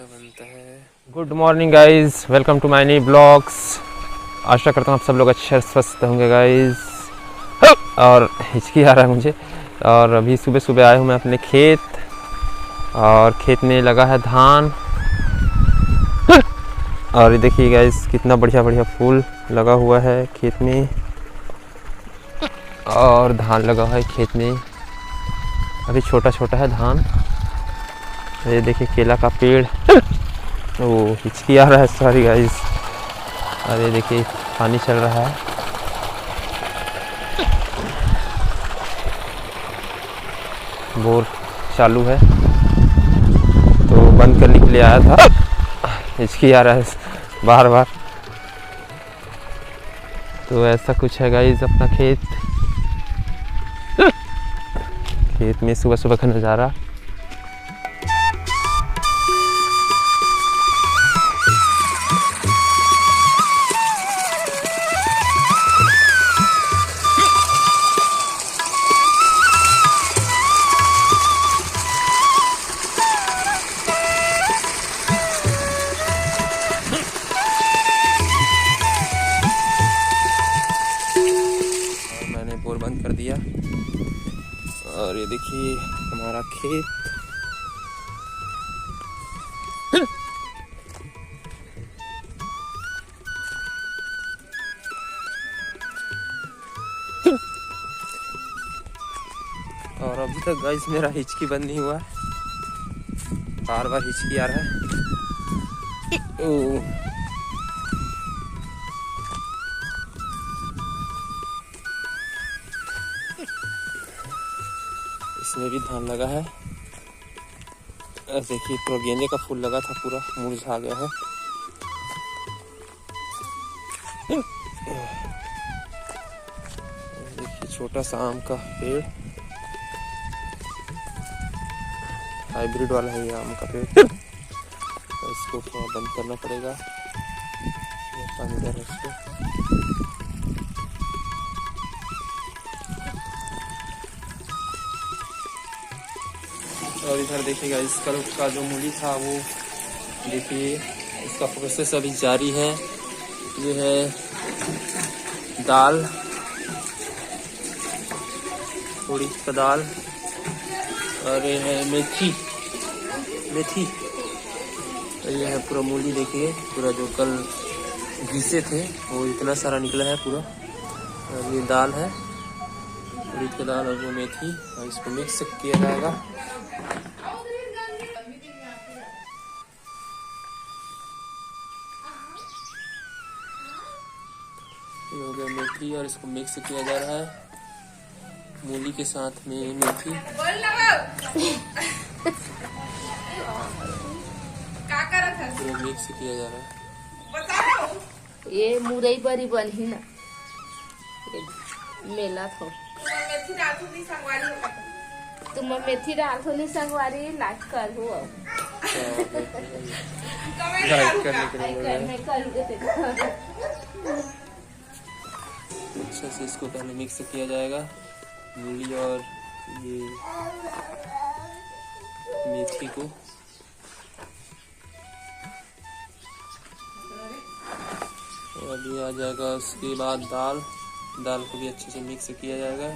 ऐसा बनता है। Good morning guys, welcome to my new blogs. आशा करता हूँ आप सब लोग अच्छे स्वस्थ होंगे गाइज। और हिचकी आ रहा है मुझे। और अभी सुबह सुबह आया हूँ मैं अपने खेत, और खेत में लगा है धान। और ये देखिए गाइज कितना बढ़िया बढ़िया फूल लगा हुआ है खेत में, और धान लगा हुआ है खेत में। अभी छोटा छोटा है धान। ये देखिए केला का पेड़। ओ हिचकी आ रहा है, सॉरी गाइज। अरे देखिए पानी चल रहा है। बोर चालू है तो बंद करने के लिए आया था। हिचकी आ रहा है बार बार। तो ऐसा कुछ है गाइज अपना खेत में सुबह सुबह का नज़ारा। बोर बंद कर दिया, और ये देखिए हमारा खेत। और अभी तक गाइस मेरा हिचकी बंद नहीं हुआ, बार बार हिचकी आ रहा है। ओ इसमें भी धान लगा है। देखिए पूरा गेंदे का फूल लगा था, पूरा मुरझा गया है। देखिए छोटा सा आम का पेड़, हाइब्रिड वाला है ये आम का पेड़। तो इसको थोड़ा बंद करना पड़ेगा, पानी दे इसको। और इधर देखिएगा इसका का जो मूली था वो देखिए, इसका प्रोसेस अभी जारी है। ये है दाल, उड़द का दाल, और ये है मेथी। और ये है पूरा मूली, देखिए पूरा जो कल घिसे थे वो इतना सारा निकला है पूरा। और ये दाल है, उड़द का दाल, और वो मेथी, और इसको मिक्स किया जाएगा। ये हो गया मेथी, और इसको मिक्स किया जा रहा है मूली के साथ में मेथी। मिक्स किया जा रहा है। ये मुरई बरी बनी ना, मेला थो तुम मेथी डाल थो नहीं संगवारी लाइक कर हो। अच्छा से इसको पहले मिक्स किया जाएगा, मूली और ये मेथी को। और अभी आ जाएगा उसके बाद दाल को भी अच्छे से मिक्स किया जाएगा।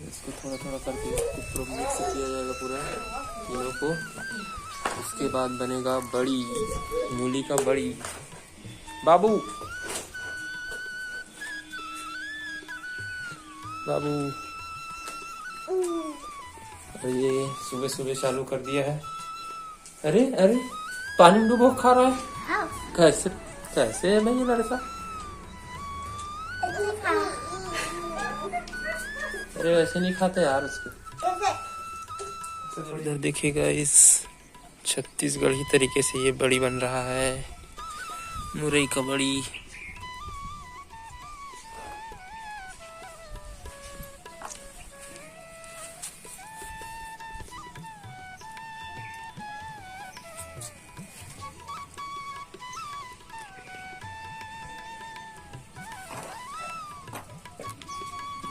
इसको थोड़ा थोड़ा करके इसको मिक्स किया जाएगा पूरा तीनों को। उसके बाद बनेगा बड़ी, मूली का बड़ी। बाबू और ये सुबह सुबह चालू कर दिया है। अरे पानी में डूबो खा रहा है। कैसे है मैं ये लड़का। अरे वैसे नहीं खाते यार उसको। इधर देखिएगा इस छत्तीसगढ़ी तरीके से ये बड़ी बन रहा है, मुरई का बड़ी।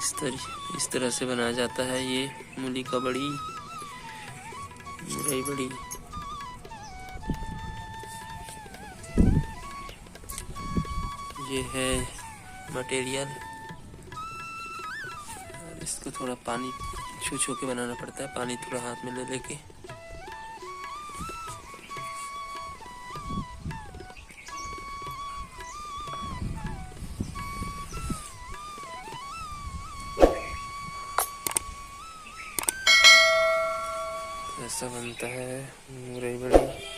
इस तरह से बनाया जाता है ये मूली का बड़ी, मुरई बड़ी। ये है मटेरियल, और इसको थोड़ा पानी छू छू के बनाना पड़ता है, पानी थोड़ा हाथ में ले लेके। ऐसा बनता है मुरई बड़ी।